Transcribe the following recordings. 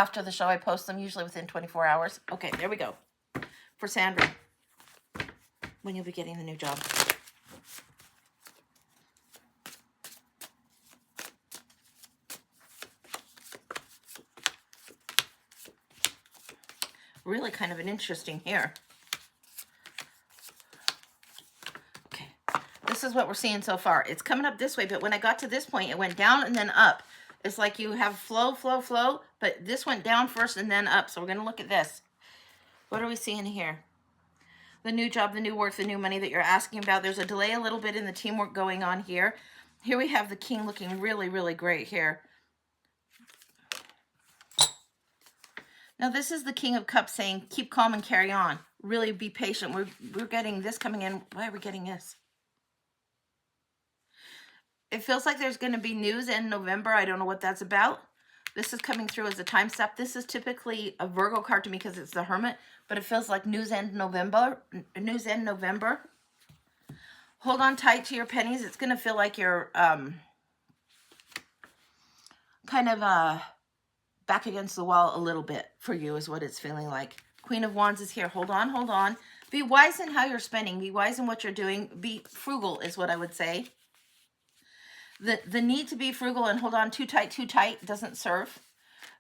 After the show, I post them usually within 24 hours. Okay, there we go. For Sandra, when you'll be getting the new job. Really kind of an interesting here. Okay, this is what we're seeing so far. It's coming up this way, but when I got to this point, it went down and then up. It's like you have flow, flow, flow, but this went down first and then up. So we're going to look at this. What are we seeing here? The new job, the new work, the new money that you're asking about. There's a delay a little bit in the teamwork going on here. Here we have the king looking really, really great here. Now this is the King of Cups saying, keep calm and carry on. Really be patient. We're getting this coming in. Why are we getting this? It feels like there's going to be news in November. I don't know what that's about. This is coming through as a time step. This is typically a Virgo card to me because it's the Hermit, but it feels like news end November. News end November. Hold on tight to your pennies. It's going to feel like you're kind of back against the wall a little bit for you is what it's feeling like. Queen of Wands is here. Hold on, hold on. Be wise in how you're spending. Be wise in what you're doing. Be frugal is what I would say. The need to be frugal and hold on too tight doesn't serve.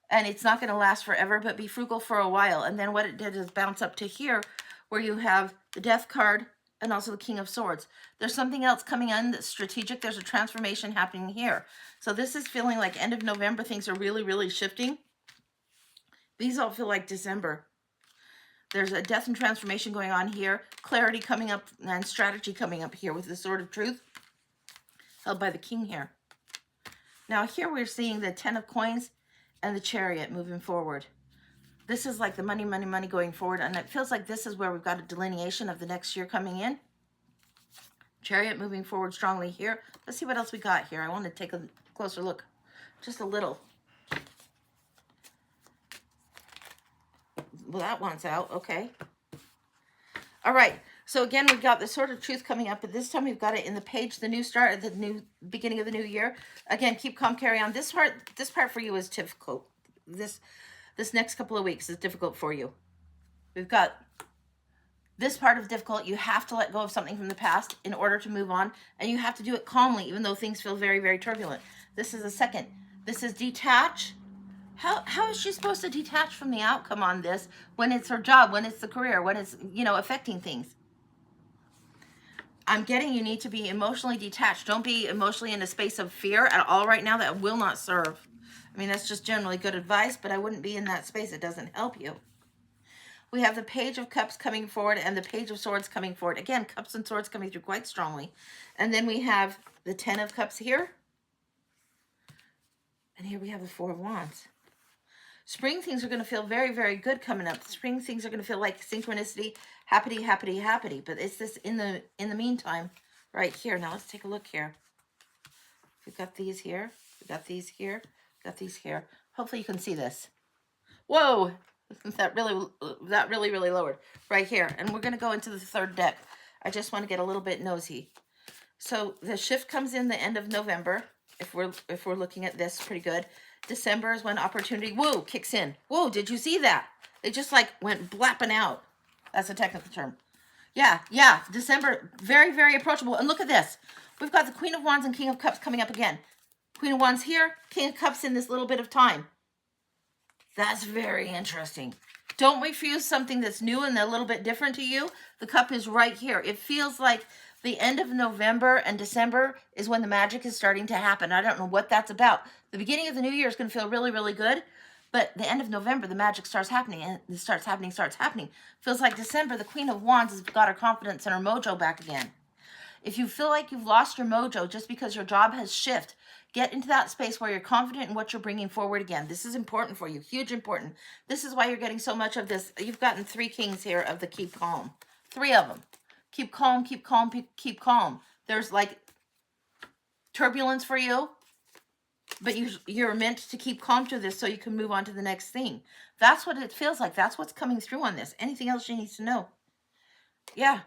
And it's not going to last forever, but be frugal for a while. And then what it did is bounce up to here where you have the Death card and also the King of Swords. There's something else coming in that's strategic. There's a transformation happening here. So this is feeling like end of November. Things are really, really shifting. These all feel like December. There's a death and transformation going on here. Clarity coming up and strategy coming up here with the Sword of Truth held by the King here. Now here we're seeing the 10 of Coins and the Chariot moving forward. This is like the money, money, money going forward. And it feels like this is where we've got a delineation of the next year coming in. Chariot moving forward strongly here. Let's see what else we got here. I want to take a closer look. Just a little. Well, that one's out. Okay. All right. So again, we've got the Sword of Truth coming up, but this time we've got it in the page, the new start, the new beginning of the new year. Again, keep calm, carry on. This part for you is difficult. This next couple of weeks is difficult for you. We've got this part of difficult. You have to let go of something from the past in order to move on, and you have to do it calmly, even though things feel very, very turbulent. This is a second. This is detach. How is she supposed to detach from the outcome on this when it's her job, when it's the career, when it's, affecting things? I'm getting you need to be emotionally detached. Don't be emotionally in a space of fear at all right now. That will not serve. I mean, that's just generally good advice, but I wouldn't be in that space. It doesn't help you. We have the Page of Cups coming forward and the Page of Swords coming forward. Again, Cups and Swords coming through quite strongly. And then we have the 10 of Cups here. And here we have the 4 of Wands. Spring things are going to feel very, very good coming up. Spring things are going to feel like synchronicity, happy, happy, happy. But it's this in the meantime right here. Now let's take a look here. We've got these here. We've got these here. Got these here. Hopefully you can see this. Whoa! That really lowered right here. And we're going to go into the third deck. I just want to get a little bit nosy. So the shift comes in the end of November. If we're looking at this, pretty good. December is when opportunity, whoa, kicks in. Whoa, did you see that? It just like went blapping out. That's a technical term. Yeah, December, very, very approachable. And look at this. We've got the Queen of Wands and King of Cups coming up again. Queen of Wands here, King of Cups in this little bit of time. That's very interesting. Don't refuse something that's new and a little bit different to you. The cup is right here. It feels like the end of November and December is when the magic is starting to happen. I don't know what that's about. The beginning of the new year is going to feel really, really good. But the end of November, the magic starts happening. And it starts happening. Feels like December, the Queen of Wands has got her confidence and her mojo back again. If you feel like you've lost your mojo just because your job has shifted, get into that space where you're confident in what you're bringing forward again. This is important for you. Huge important. This is why you're getting so much of this. You've gotten 3 kings here of the keep calm. 3 of them. Keep calm, keep calm, keep calm. There's like turbulence for you, but you're meant to keep calm to this so you can move on to the next thing. That's what it feels like. That's what's coming through on this. Anything else you need to know? Yeah.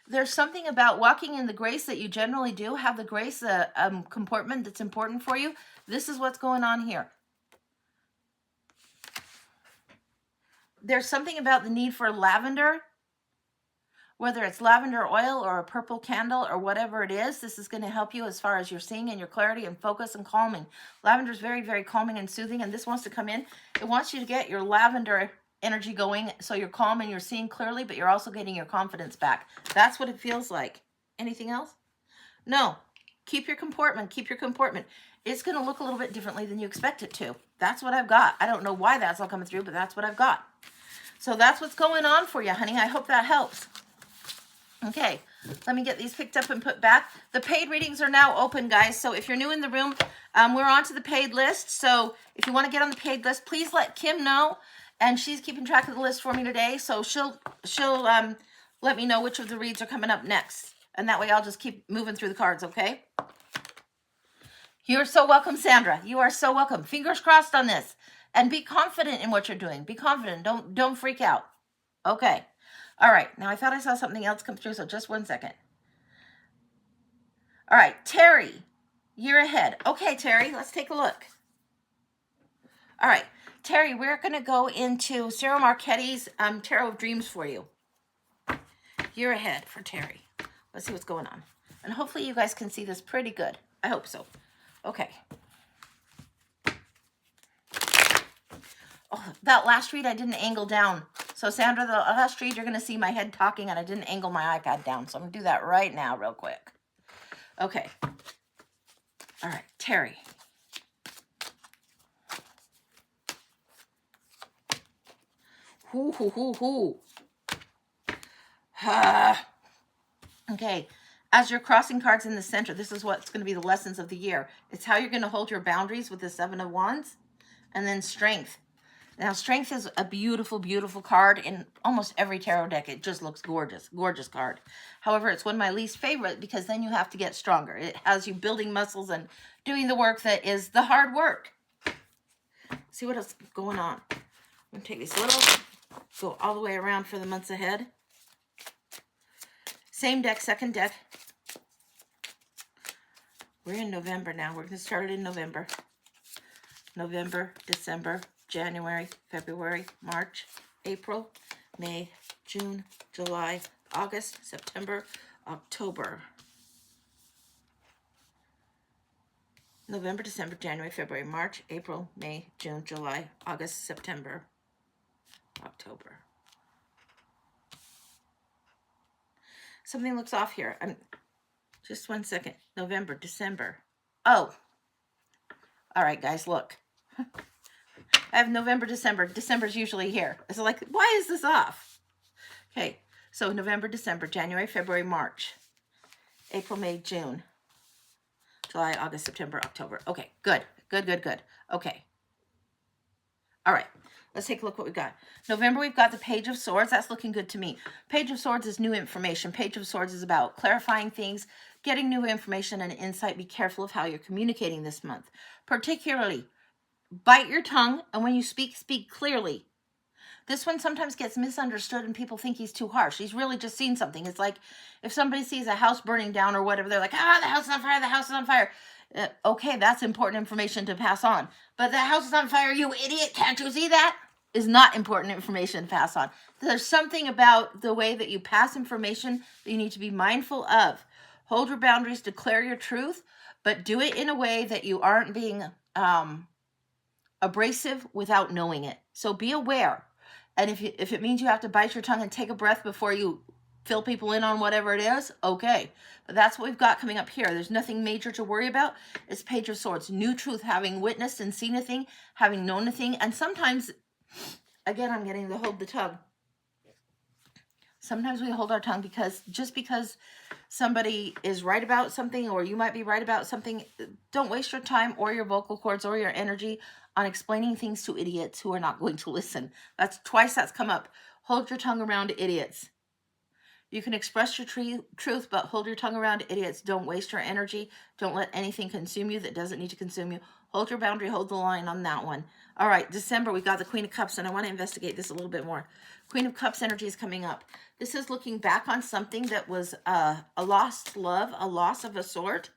There's something about walking in the grace that you generally do. Have the grace comportment that's important for you. This is what's going on here. there's something about the need for lavender, whether it's lavender oil or a purple candle or whatever it is. This is going to help you as far as your seeing and your clarity and focus and calming. Lavender is very, very calming and soothing, and this wants to come in. It wants you to get your lavender energy going so you're calm and you're seeing clearly, but you're also getting your confidence back. That's what it feels like. Anything else? No. Keep your comportment. Keep your comportment. It's going to look a little bit differently than you expect it to. That's what I've got. I don't know why that's all coming through, but that's what I've got. So that's what's going on for you, honey. I hope that helps. Okay, let me get these picked up and put back. The paid readings are now open, guys. So if you're new in the room, we're on to the paid list. So if you want to get on the paid list, please let Kim know. And she's keeping track of the list for me today. So she'll let me know which of the reads are coming up next. And that way I'll just keep moving through the cards, okay? You're so welcome, Sandra. You are so welcome. Fingers crossed on this. And be confident in what you're doing. Be confident. Don't freak out. Okay. All right. Now, I thought I saw something else come through, so just one second. All right. Terry, year ahead. Okay, Terry, let's take a look. All right. Terry, we're going to go into Cyril Marchetti's Tarot of Dreams for you. Year ahead for Terry. Let's see what's going on. And hopefully you guys can see this pretty good. I hope so. Okay. Oh, that last read I didn't angle down. So Sandra, the last read you're going to see my head talking and I didn't angle my iPad down. So I'm going to do that right now real quick. Okay. All right, Terry. Hoo, hoo, hoo, hoo. Okay. As you're crossing cards in the center, this is what's going to be the lessons of the year. It's how you're going to hold your boundaries with the Seven of Wands. And then strength. Now, strength is a beautiful, beautiful card in almost every tarot deck. It just looks gorgeous, gorgeous card. However, it's one of my least favorite because then you have to get stronger. It has you building muscles and doing the work that is the hard work. See what else is going on. I'm going to take these little, go all the way around for the months ahead. Same deck, second deck. We're in November now. We're going to start it in November. November, December, January, February, March, April, May, June, July, August, September, October. November, December, January, February, March, April, May, June, July, August, September, October. Something looks off here. Just one second. November, December. Oh. All right, guys, look. I have November, December. December's usually here. It's like, why is this off? Okay, so November, December, January, February, March, April, May, June, July, August, September, October. Okay, good, good, good, good. Okay. All right, let's take a look what we've got. November, we've got the Page of Swords. That's looking good to me. Page of Swords is new information. Page of Swords is about clarifying things, getting new information and insight. Be careful of how you're communicating this month. Particularly, bite your tongue, and when you speak, speak clearly. This one sometimes gets misunderstood and people think he's too harsh. He's really just seen something. It's like if somebody sees a house burning down or whatever, they're like, the house is on fire, the house is on fire. Okay, that's important information to pass on. But the house is on fire, you idiot, can't you see that? Is not important information to pass on. There's something about the way that you pass information that you need to be mindful of. Hold your boundaries, declare your truth, but do it in a way that you aren't being abrasive without knowing it. So be aware. And if it means you have to bite your tongue and take a breath before you fill people in on whatever it is, okay. But that's what we've got coming up here. There's nothing major to worry about. It's Page of Swords. New truth, having witnessed and seen a thing, having known a thing. And sometimes, again, I'm getting the hold the tongue. Sometimes we hold our tongue because somebody is right about something or you might be right about something. Don't waste your time or your vocal cords or your energy on explaining things to idiots who are not going to listen. That's twice that's come up. Hold your tongue around idiots. You can express your truth, but hold your tongue around idiots. Don't waste your energy. Don't let anything consume you that doesn't need to consume you. Hold your boundary. Hold the line on that one. All right, December, we got the Queen of Cups, and I want to investigate this a little bit more. Queen of Cups energy is coming up. This is looking back on something that was a lost love, a loss of a sort.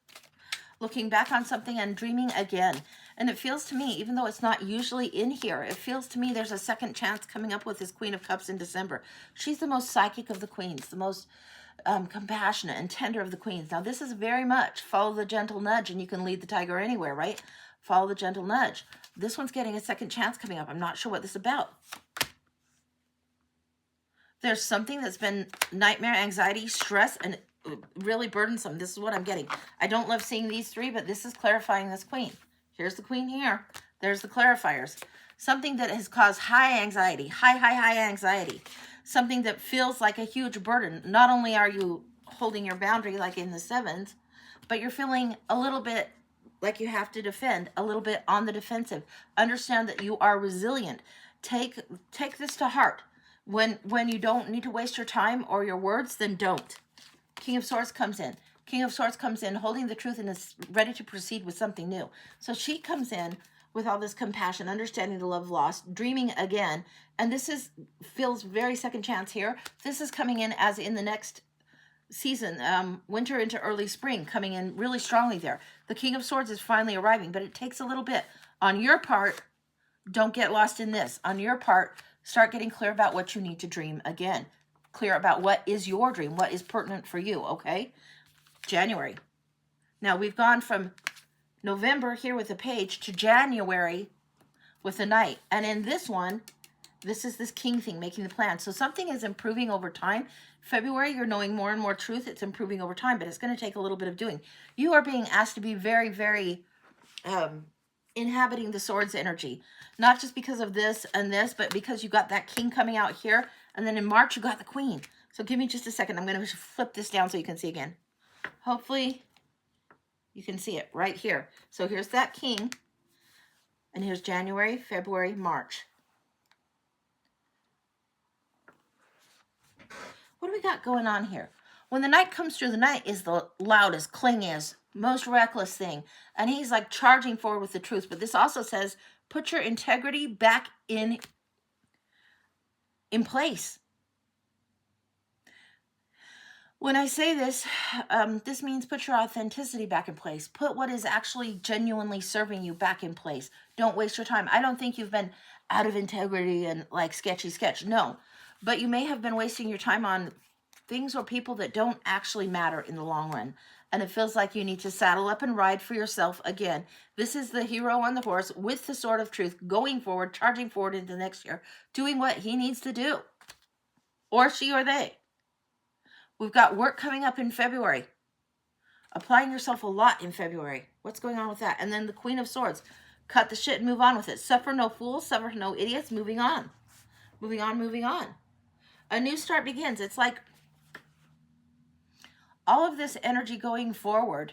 Looking back on something and dreaming again. And it feels to me, even though it's not usually in here, it feels to me there's a second chance coming up with this Queen of Cups in December. She's the most psychic of the queens, the most compassionate and tender of the queens. Now, this is very much follow the gentle nudge and you can lead the tiger anywhere, right? Follow the gentle nudge. This one's getting a second chance coming up. I'm not sure what this is about. There's something that's been nightmare, anxiety, stress, and really burdensome. This is what I'm getting. I don't love seeing these three, but this is clarifying this queen. Here's the queen here. There's the clarifiers. Something that has caused high anxiety, high anxiety. Something that feels like a huge burden. Not only are you holding your boundary like in the sevens, but you're feeling a little bit like you have to defend, a little bit on the defensive. Understand that you are resilient. Take this to heart. When you don't need to waste your time or your words, then don't. King of Swords comes in. King of Swords comes in holding the truth and is ready to proceed with something new. So she comes in with all this compassion, understanding the love lost, dreaming again. And this feels very second chance here. This is coming in as in the next season, winter into early spring, coming in really strongly there. The King of Swords is finally arriving, but it takes a little bit. On your part, don't get lost in this. On your part, start getting clear about what you need to dream again. Clear about what is your dream, what is pertinent for you, okay? January. Now, we've gone from November here with the page to January with the knight. And in this one, this is this king thing, making the plan. So something is improving over time. February, you're knowing more and more truth. It's improving over time, but it's going to take a little bit of doing. You are being asked to be very, very inhabiting the swords energy. Not just because of this and this, but because you got that king coming out here. And then in March, you got the queen. So give me just a second. I'm going to flip this down so you can see again. Hopefully, you can see it right here. So here's that king. And here's January, February, March. What do we got going on here? When the knight comes through, the knight is the loudest, clingiest, most reckless thing. And he's like charging forward with the truth. But this also says, put your integrity back in place. When I say this, this means put your authenticity back in place. Put what is actually genuinely serving you back in place. Don't waste your time. I don't think you've been out of integrity and like sketchy sketch. No. But you may have been wasting your time on things or people that don't actually matter in the long run. And it feels like you need to saddle up and ride for yourself again. This is the hero on the horse with the sword of truth, going forward, charging forward into next year, doing what he needs to do. Or she or they. We've got work coming up in February. Applying yourself a lot in February. What's going on with that? And then the Queen of Swords. Cut the shit and move on with it. Suffer no fools, suffer no idiots. Moving on. Moving on, moving on. A new start begins. It's like all of this energy going forward,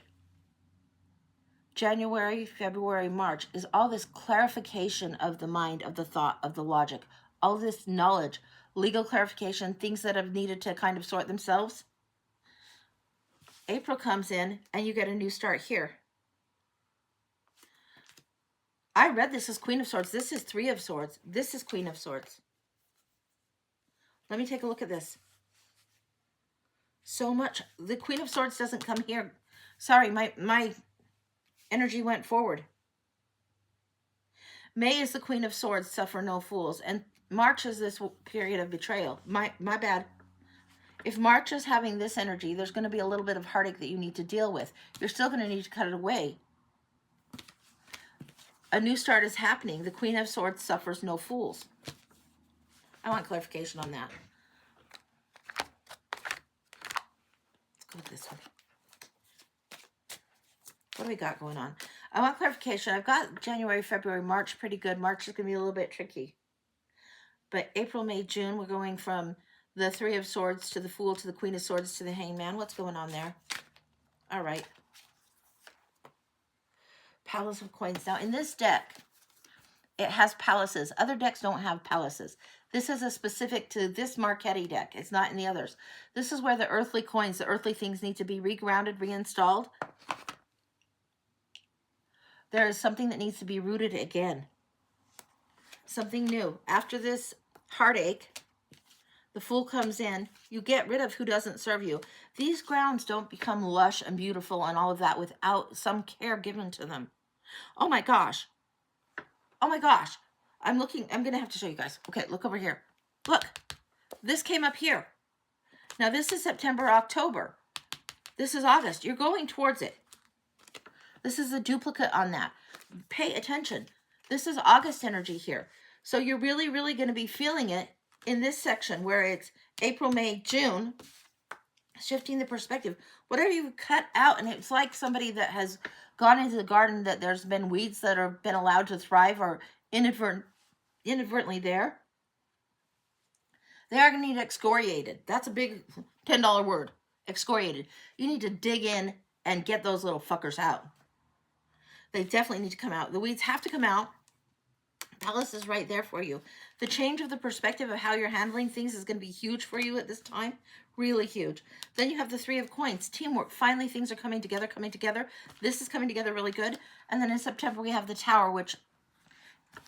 January, February, March, is all this clarification of the mind, of the thought, of the logic. All this knowledge, legal clarification, things that have needed to kind of sort themselves. April comes in and you get a new start here. I read this as Queen of Swords. This is Three of Swords. This is Queen of Swords. Let me take a look at this. So much. The Queen of Swords doesn't come here. Sorry, my energy went forward. May is the Queen of Swords, suffer no fools. And March is this period of betrayal. My bad. If March is having this energy, there's going to be a little bit of heartache that you need to deal with. You're still going to need to cut it away. A new start is happening. The Queen of Swords suffers no fools. I want clarification on that. Let's go with this one. What do we got going on? I want clarification. I've got January, February, March pretty good. March is going to be a little bit tricky. But April, May, June, we're going from the Three of Swords to the Fool to the Queen of Swords to the Hangman. What's going on there? All right. Palace of Coins. Now, in this deck, it has palaces. Other decks don't have palaces. This is a specific to this Marchetti deck. It's not in the others. This is where the earthly coins, the earthly things need to be regrounded, reinstalled. There is something that needs to be rooted again. Something new. After this heartache, the Fool comes in. You get rid of who doesn't serve you. These grounds don't become lush and beautiful and all of that without some care given to them. Oh my gosh. Oh my gosh. I'm looking. I'm going to have to show you guys. Okay, look over here. Look. This came up here. Now, this is September, October. This is August. You're going towards it. This is a duplicate on that. Pay attention. This is August energy here. So you're really, really going to be feeling it in this section where it's April, May, June, shifting the perspective. Whatever you cut out, and it's like somebody that has gone into the garden that there's been weeds that have been allowed to thrive or inadvertently there. They are going to need excoriated. That's a big $10 word. Excoriated. You need to dig in and get those little fuckers out. They definitely need to come out. The weeds have to come out. Palace is right there for you. The change of the perspective of how you're handling things is going to be huge for you at this time. Really huge. Then you have the Three of Coins. Teamwork. Finally, things are coming together, This is coming together really good. And then in September, we have the Tower, which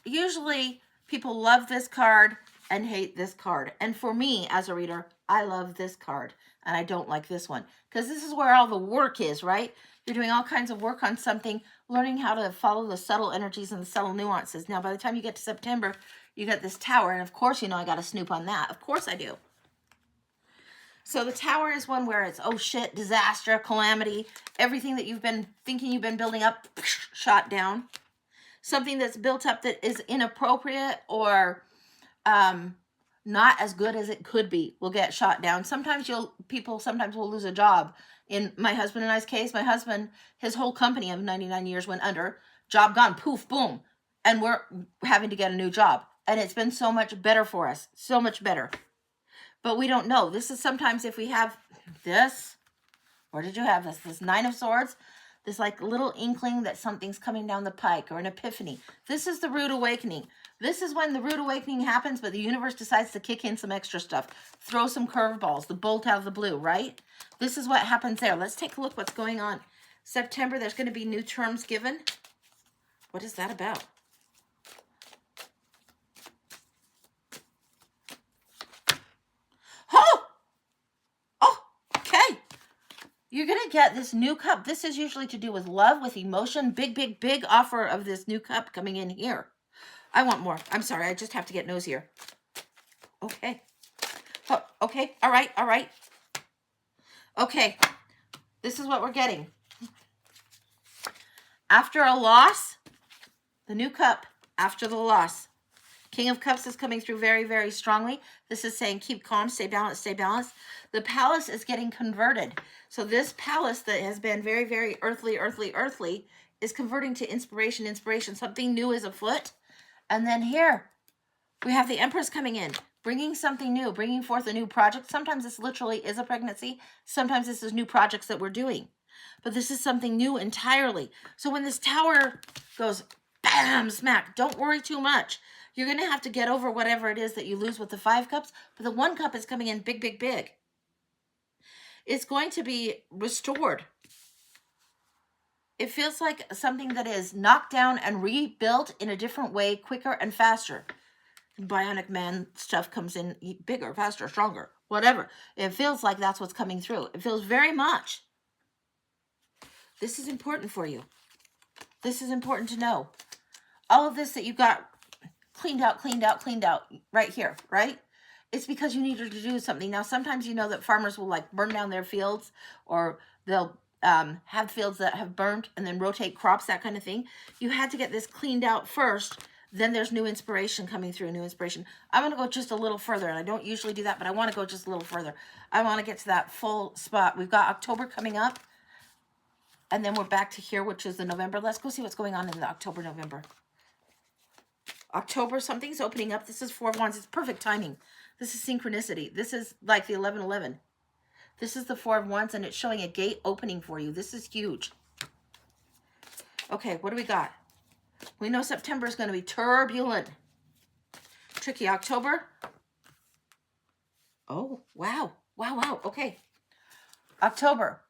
usually people love this card and hate this card. And for me, as a reader, I love this card. And I don't like this one. Because this is where all the work is, right? You're doing all kinds of work on something, learning how to follow the subtle energies and the subtle nuances. Now, by the time you get to September, you get this Tower. And of course, you know I got to snoop on that. Of course I do. So the Tower is one where it's, oh shit, disaster, calamity. Everything that you've been thinking you've been building up, shot down. Something that's built up that is inappropriate or not as good as it could be will get shot down. Sometimes people will lose a job. In my husband and I's case, my husband, his whole company of 99 years went under, job gone, poof, boom. And we're having to get a new job. And it's been so much better for us, so much better. But we don't know. This is sometimes if we have this, where did you have this? This Nine of Swords, this like little inkling that something's coming down the pike or an epiphany. This is the rude awakening. This is when the rude awakening happens, but the universe decides to kick in some extra stuff. Throw some curveballs, the bolt out of the blue, right? This is what happens there. Let's take a look what's going on. September, there's going to be new terms given. What is that about? Oh, okay. You're going to get this new cup. This is usually to do with love, with emotion. Big, big, big offer of this new cup coming in here. I want more. I'm sorry. I just have to get nosier. Okay. Oh, okay. All right. All right. Okay. This is what we're getting. After a loss, the new cup, after the loss. King of Cups is coming through very, very strongly. This is saying keep calm, stay balanced, stay balanced. The palace is getting converted. So this palace that has been very, very earthly is converting to inspiration. Something new is afoot. And then here, we have the Empress coming in, bringing something new, bringing forth a new project. Sometimes this literally is a pregnancy. Sometimes this is new projects that we're doing. But this is something new entirely. So when this Tower goes, bam, smack, don't worry too much. You're going to have to get over whatever it is that you lose with the 5 cups. But the 1 cup is coming in big, big, big. It's going to be restored. It feels like something that is knocked down and rebuilt in a different way, quicker and faster. Bionic Man stuff comes in bigger, faster, stronger, whatever. It feels like that's what's coming through. It feels very much. This is important for you. This is important to know. All of this that you got cleaned out right here, right? It's because you needed to do something. Now, sometimes you know that farmers will like burn down their fields, or they'll have fields that have burnt and then rotate crops, that kind of thing. You had to get this cleaned out first. Then there's new inspiration coming through, new inspiration. I'm going to go just a little further, and I don't usually do that, but I want to go just a little further. I want to get to that full spot. We've got October coming up, and then we're back to here, which is the November. Let's go see what's going on in the October, November. October, something's opening up. This is 4 of Wands. It's perfect timing. This is synchronicity. This is like the 11-11. This is the 4 of Wands, and it's showing a gate opening for you. This is huge. Okay, what do we got? We know September is going to be turbulent. Tricky. October. Oh, wow. Wow. Okay. October.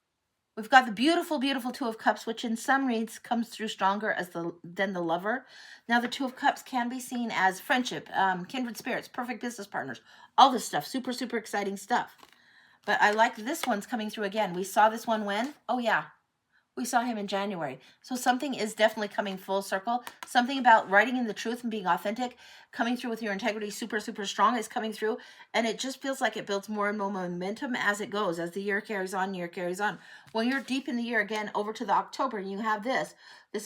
We've got the beautiful, beautiful 2 of Cups, which in some reads comes through stronger than the Lover. Now, the 2 of Cups can be seen as friendship, kindred spirits, perfect business partners, all this stuff. Super, super exciting stuff. But I like this one's coming through again. We saw this one when? Oh, yeah. We saw him in January. So something is definitely coming full circle. Something about writing in the truth and being authentic, coming through with your integrity super, super strong is coming through. And it just feels like it builds more and more momentum as it goes, as the year carries on, When you're deep in the year again, over to the October, and you have this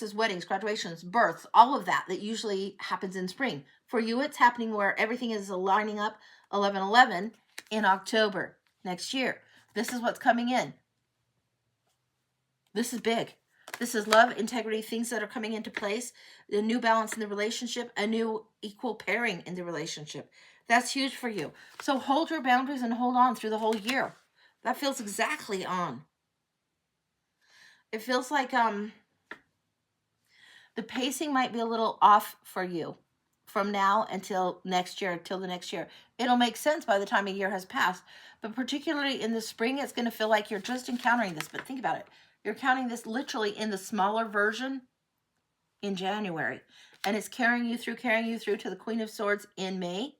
is weddings, graduations, births, all of that usually happens in spring. For you, it's happening where everything is lining up 11/11 in October next year. This is what's coming in. This is big. This is love, integrity, things that are coming into place, a new balance in the relationship, a new equal pairing in the relationship. That's huge for you. So hold your boundaries and hold on through the whole year. That feels exactly on. It feels like the pacing might be a little off for you from now until next year, till the next year. It'll make sense by the time a year has passed. But particularly in the spring, it's going to feel like you're just encountering this. But think about it. You're counting this literally in the smaller version in January. And it's carrying you through to the Queen of Swords in May.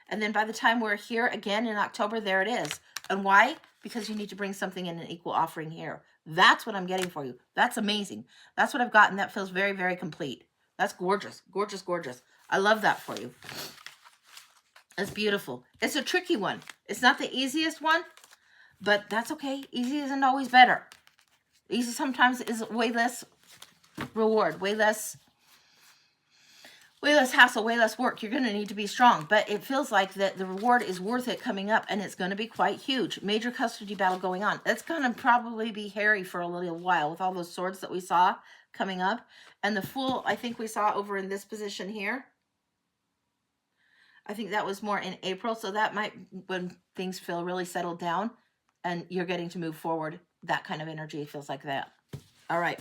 And then by the time we're here again in October, there it is. And why? Because you need to bring something in an equal offering here. That's what I'm getting for you. That's amazing. That's what I've gotten. That feels very, very complete. That's gorgeous. Gorgeous, gorgeous. I love that for you. It's beautiful. It's a tricky one. It's not the easiest one, but that's okay. Easy isn't always better. Easy sometimes is way less reward, way less hassle, way less work. You're going to need to be strong, but it feels like that the reward is worth it coming up, and it's going to be quite huge. Major custody battle going on. It's going to probably be hairy for a little while with all those swords that we saw coming up. And the Fool, I think we saw over in this position here. I think that was more in April, so that might, when things feel really settled down and you're getting to move forward, that kind of energy feels like that. All right.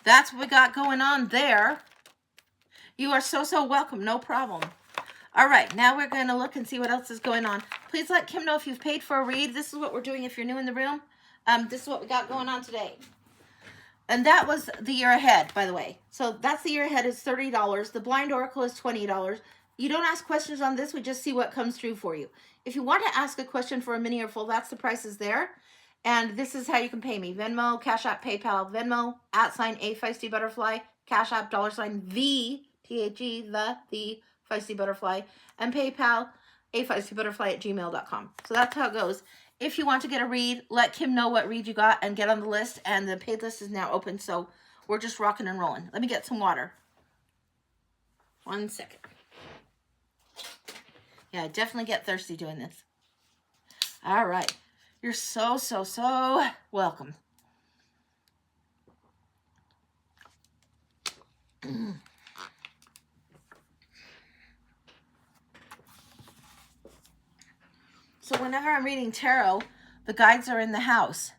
That's what we got going on there. You are so, so welcome. No problem. All right. Now we're going to look and see what else is going on. Please let Kim know if you've paid for a read. This is what we're doing if you're new in the room. This is what we got going on today. And that was the year ahead, by the way. So that's the year ahead is $30. The Blind Oracle is $20. You don't ask questions on this. We just see what comes through for you. If you want to ask a question for a mini or full, that's the prices there. And this is how you can pay me. Venmo, Cash App, PayPal. Venmo, @ A Feisty Butterfly. Cash App, $ the, THE, the Feisty Butterfly. And PayPal, afeistybutterfly@gmail.com. So that's how it goes. If you want to get a read, let Kim know what read you got and get on the list. And the paid list is now open, so we're just rocking and rolling. Let me get some water. 1 second. Yeah, I definitely get thirsty doing this. All right. You're so, so, so welcome. So whenever I'm reading tarot, the guides are in the house.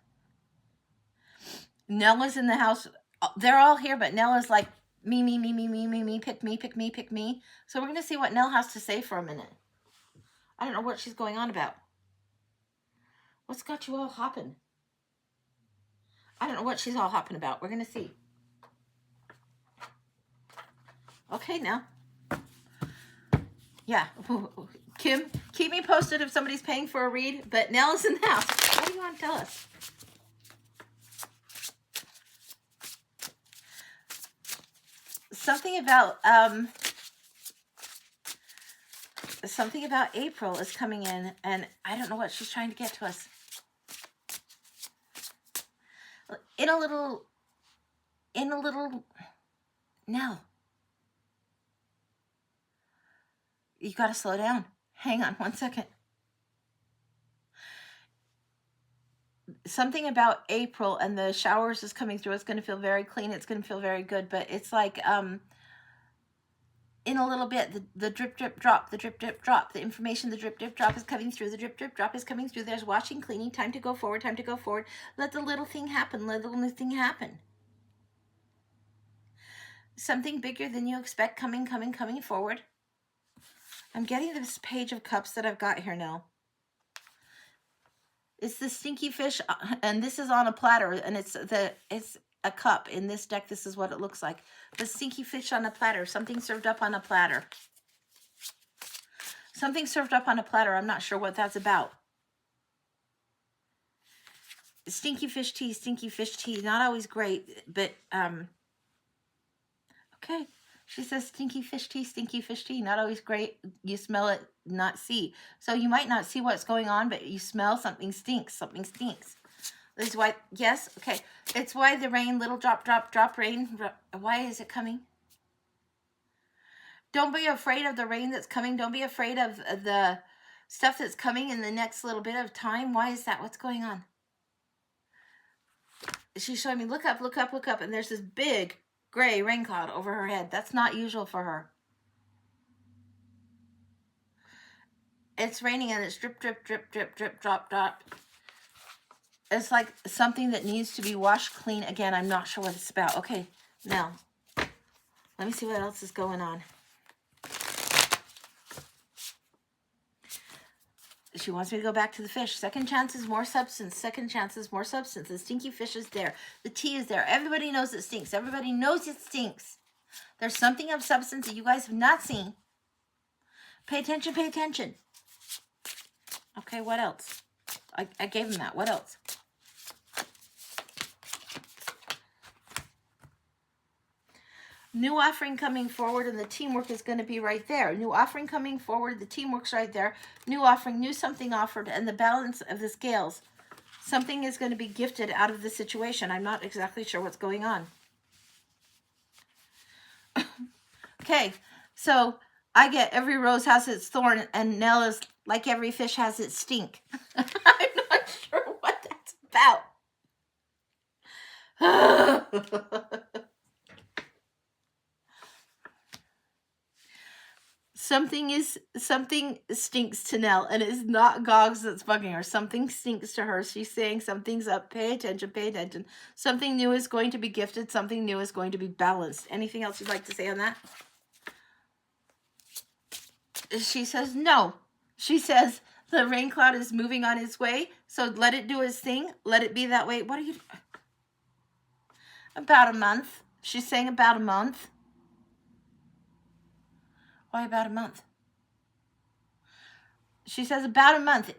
Nella's in the house. They're all here, but Nella's like, me, pick me, pick me, pick me. So we're going to see what Nell has to say for a minute. I don't know what she's going on about. What's got you all hopping? I don't know what she's all hopping about. We're going to see. Okay, now. Yeah. Kim, keep me posted if somebody's paying for a read, but Nell is in the house. What do you want to tell us? Something about April is coming in, and I don't know what she's trying to get to us. In a little, Nell, you got to slow down. Hang on 1 second. Something about April and the showers is coming through. It's going to feel very clean. It's going to feel very good, but it's like, in a little bit, the drip, drip, drop, the drip, drip, drop, the information, the drip, drip, drop is coming through. The drip, drip, drop is coming through. There's washing, cleaning, time to go forward, time to go forward. Let the little thing happen. Let the little thing happen. Something bigger than you expect coming forward. I'm getting this Page of Cups that I've got here now. It's the stinky fish, and this is on a platter, and it's a cup. In this deck, this is what it looks like. The stinky fish on a platter. Something served up on a platter. Something served up on a platter. I'm not sure what that's about. Stinky fish tea, not always great, but, okay. She says stinky fish tea, not always great. You smell it, not see. So you might not see what's going on, but you smell something stinks, This is why, yes, okay. It's why the rain, little drop, drop, drop rain. Why is it coming? Don't be afraid of the rain that's coming. Don't be afraid of the stuff that's coming in the next little bit of time. Why is that? What's going on? She's showing me, look up, look up, look up. And there's this big gray rain cloud over her head. That's not usual for her. It's raining and it's drip, drip, drip, drip, drip, drop, drop. It's like something that needs to be washed clean again. I'm not sure what it's about. Okay, now, let me see what else is going on. She wants me to go back to the fish. Second chances, more substance. Second chances, more substance. The stinky fish is there. The tea is there. Everybody knows it stinks. Everybody knows it stinks. There's something of substance that you guys have not seen. Pay attention, pay attention. Okay, what else? I gave him that. What else? New offering coming forward, and the teamwork is going to be right there. New offering coming forward, the teamwork's right there. New offering, new something offered, and the balance of the scales. Something is going to be gifted out of the situation. I'm not exactly sure what's going on. Okay, so I get every rose has its thorn, and Nell is like every fish has its stink. I'm not sure what that's about. Something stinks to Nell, and it's not Gogs that's bugging her. Something stinks to her. She's saying something's up. Pay attention, pay attention. Something new is going to be gifted. Something new is going to be balanced. Anything else you'd like to say on that? She says no. She says the rain cloud is moving on its way, so let it do its thing. Let it be that way. What are you... About a month. She's saying about a month. Why about a month? She says about a month.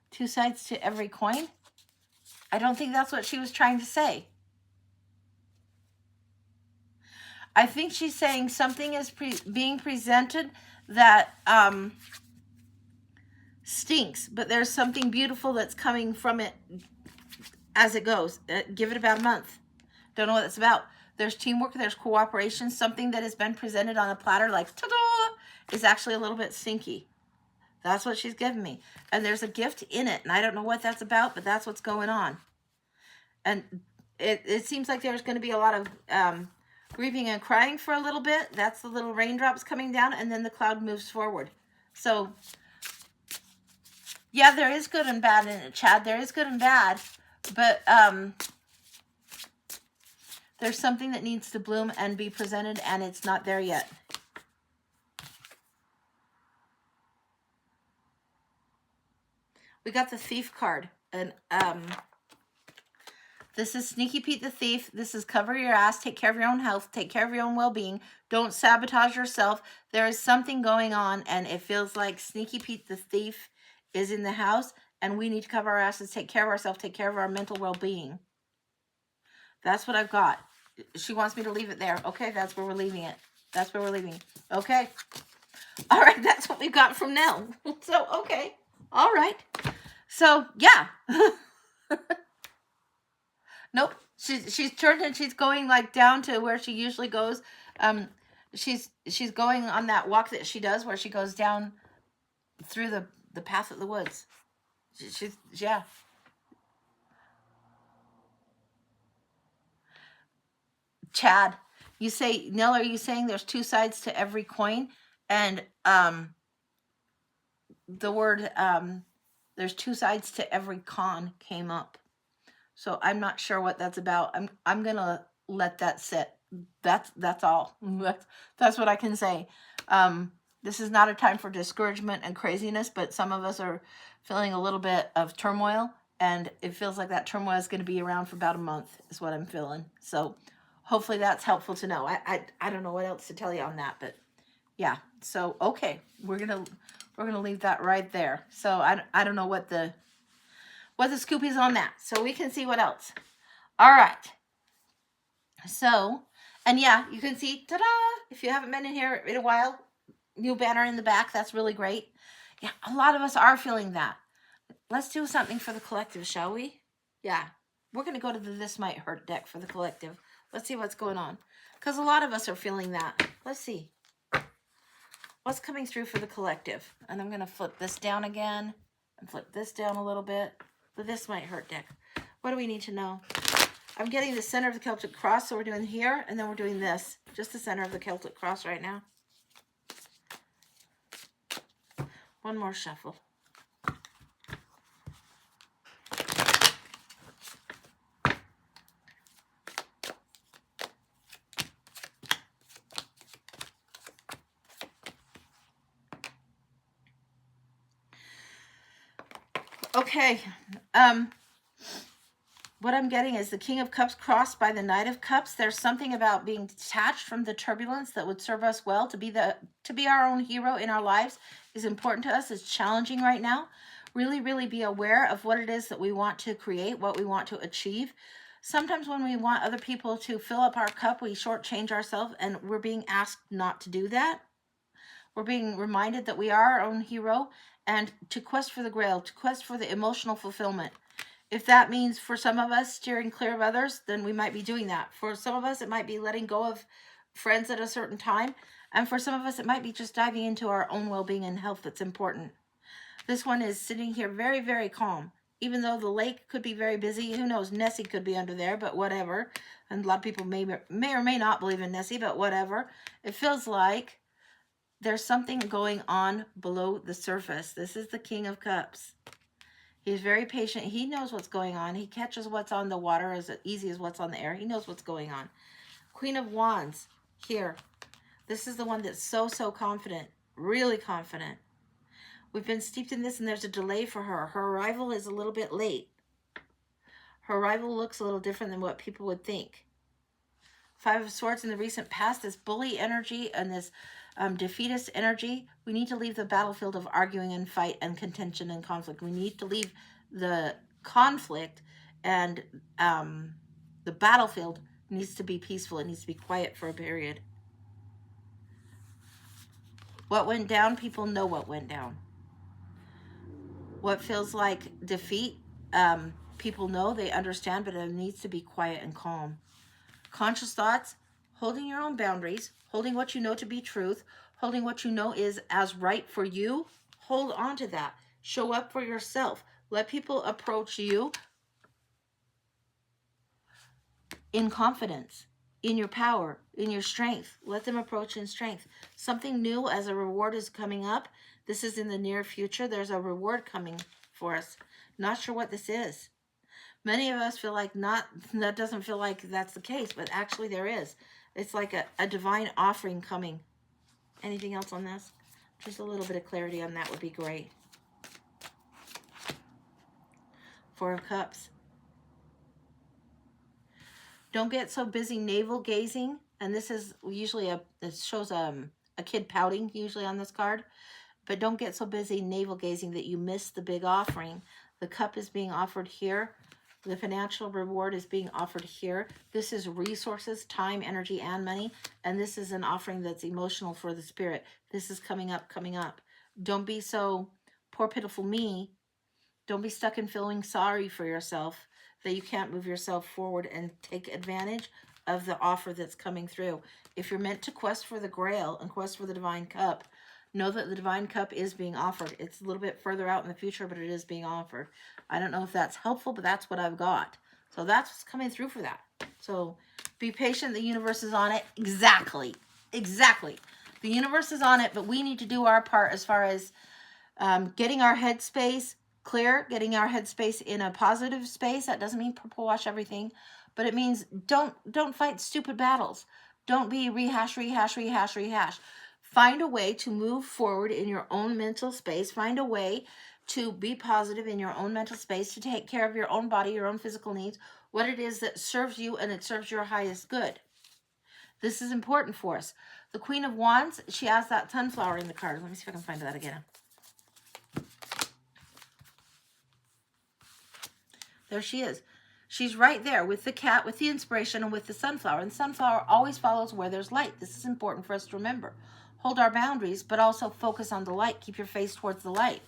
Two sides to every coin? I don't think that's what she was trying to say. I think she's saying something is being presented that stinks, but there's something beautiful that's coming from it as it goes. Give it about a month. Don't know what it's about. There's teamwork, there's cooperation. Something that has been presented on a platter like, ta-da, is actually a little bit stinky. That's what she's giving me. And there's a gift in it, and I don't know what that's about, but that's what's going on. And it seems like there's going to be a lot of grieving and crying for a little bit. That's the little raindrops coming down, and then the cloud moves forward. So, yeah, there is good and bad in it, Chad. There is good and bad, but there's something that needs to bloom and be presented, and it's not there yet. We got the Thief card, and this is Sneaky Pete the Thief. This is cover your ass, take care of your own health, take care of your own well-being. Don't sabotage yourself. There is something going on, and it feels like Sneaky Pete the Thief is in the house, and we need to cover our asses, take care of ourselves, take care of our mental well-being. That's what I've got. She wants me to leave it there. Okay, that's where we're leaving it. That's where we're leaving. Okay. All right, that's what we've got from Nell. So, okay. All right. So, yeah. Nope. She's turned and she's going like down to where she usually goes. She's going on that walk that she does where she goes down through the path of the woods. She's yeah. Chad, you say, Nell, are you saying there's two sides to every coin? And the word there's two sides to every con came up. So I'm not sure what that's about. I'm gonna let that sit. That's all. That's what I can say. This is not a time for discouragement and craziness, but some of us are feeling a little bit of turmoil, and it feels like that turmoil is going to be around for about a month, is what I'm feeling. So hopefully that's helpful to know. I don't know what else to tell you on that, but yeah. So okay, we're gonna We're going to leave that right there. So I don't know what the scoop is on that. So we can see what else. All right. So, and yeah, you can see, ta-da, if you haven't been in here in a while, new banner in the back. That's really great. Yeah, a lot of us are feeling that. Let's do something for the collective, shall we? Yeah, we're going to go to the This Might Hurt deck for the collective. Let's see what's going on. Because a lot of us are feeling that. Let's see. What's coming through for the collective? And I'm going to flip this down again and flip this down a little bit. The This Might Hurt deck. What do we need to know? I'm getting the center of the Celtic Cross, so we're doing here, and then we're doing this. Just the center of the Celtic Cross right now. One more shuffle. Okay, what I'm getting is the King of Cups crossed by the Knight of Cups. There's something about being detached from the turbulence that would serve us well. To be our own hero in our lives is important to us. It's challenging right now. Really, really be aware of what it is that we want to create, what we want to achieve. Sometimes when we want other people to fill up our cup, we shortchange ourselves, and we're being asked not to do that. We're being reminded that we are our own hero, and to quest for the grail, to quest for the emotional fulfillment. If that means for some of us steering clear of others, then we might be doing that. For some of us, it might be letting go of friends at a certain time. And for some of us, it might be just diving into our own well-being and health that's important. This one is sitting here very, very calm. Even though the lake could be very busy, who knows, Nessie could be under there, but whatever. And a lot of people may or may not believe in Nessie, but whatever. It feels like there's something going on below the surface. This is the King of Cups. He's very patient. He knows what's going on. He catches what's on the water as easy as what's on the air. He knows what's going on. Queen of Wands, here. This is the one that's so, so confident. Really confident. We've been steeped in this, and there's a delay for her. Her arrival is a little bit late. Her arrival looks a little different than what people would think. Five of Swords in the recent past, this bully energy and this defeatist energy. We need to leave the battlefield of arguing and fight and contention and conflict. We need to leave the conflict, and the battlefield needs to be peaceful. It needs to be quiet for a period. What went down, people know what went down. What feels like defeat, people know, they understand, but it needs to be quiet and calm. Conscious thoughts, holding your own boundaries, holding what you know to be truth, holding what you know is as right for you. Hold on to that. Show up for yourself. Let people approach you in confidence, in your power, in your strength. Let them approach in strength. Something new as a reward is coming up. This is in the near future. There's a reward coming for us. Not sure what this is. Many of us feel like that doesn't feel like that's the case, but actually there is. It's like a divine offering coming. Anything else on this? Just a little bit of clarity on that would be great. Four of Cups. Don't get so busy navel gazing. And this is usually it shows a kid pouting usually on this card. But don't get so busy navel gazing that you miss the big offering. The cup is being offered here. The financial reward is being offered here. This is resources, time, energy, and money. And this is an offering that's emotional for the spirit. This is coming up, coming up. Don't be so poor, pitiful me. Don't be stuck in feeling sorry for yourself that you can't move yourself forward and take advantage of the offer that's coming through. If you're meant to quest for the Grail and quest for the Divine Cup, know that the Divine Cup is being offered. It's a little bit further out in the future, but it is being offered. I don't know if that's helpful, but that's what I've got. So that's what's coming through for that. So be patient. The universe is on it. Exactly. Exactly. The universe is on it, but we need to do our part as far as getting our headspace clear, getting our headspace in a positive space. That doesn't mean purple wash everything, but it means don't fight stupid battles. Don't be rehash. Find a way to move forward in your own mental space. Find a way to be positive in your own mental space, to take care of your own body, your own physical needs, what it is that serves you and it serves your highest good. This is important for us. The Queen of Wands, she has that sunflower in the card. Let me see if I can find that again. There she is. She's right there with the cat, with the inspiration, and with the sunflower. And the sunflower always follows where there's light. This is important for us to remember. Hold our boundaries, but also focus on the light. Keep your face towards the light.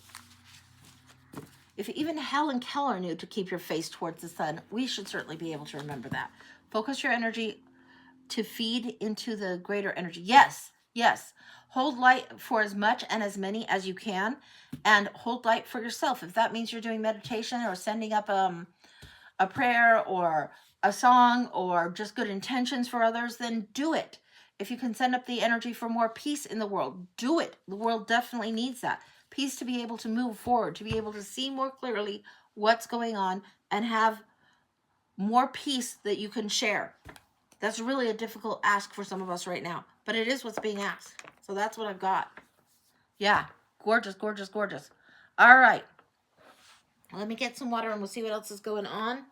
If even Helen Keller knew to keep your face towards the sun, we should certainly be able to remember that. Focus your energy to feed into the greater energy. Yes, yes. Hold light for as much and as many as you can, and hold light for yourself. If that means you're doing meditation or sending up a prayer or a song or just good intentions for others, then do it. If you can send up the energy for more peace in the world, do it. The world definitely needs that. Peace to be able to move forward, to be able to see more clearly what's going on and have more peace that you can share. That's really a difficult ask for some of us right now, but it is what's being asked. So that's what I've got. Yeah, gorgeous, gorgeous, gorgeous. All right. Let me get some water and we'll see what else is going on.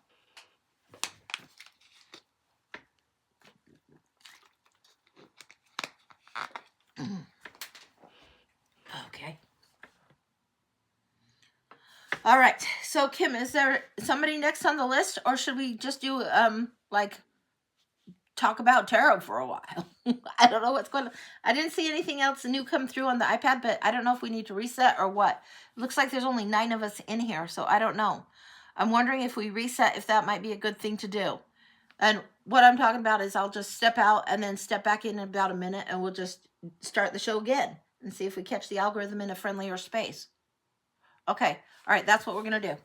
Okay. All right. So Kim, is there somebody next on the list, or should we just do like talk about tarot for a while? I don't know what's going on. I didn't see anything else new come through on the iPad, but I don't know if we need to reset or what. It looks like there's only 9 of us in here, so I don't know. I'm wondering if we reset, if that might be a good thing to do. And what I'm talking about is I'll just step out and then step back in about a minute, and we'll just start the show again and see if we catch the algorithm in a friendlier space. Okay. All right. That's what we're going to do.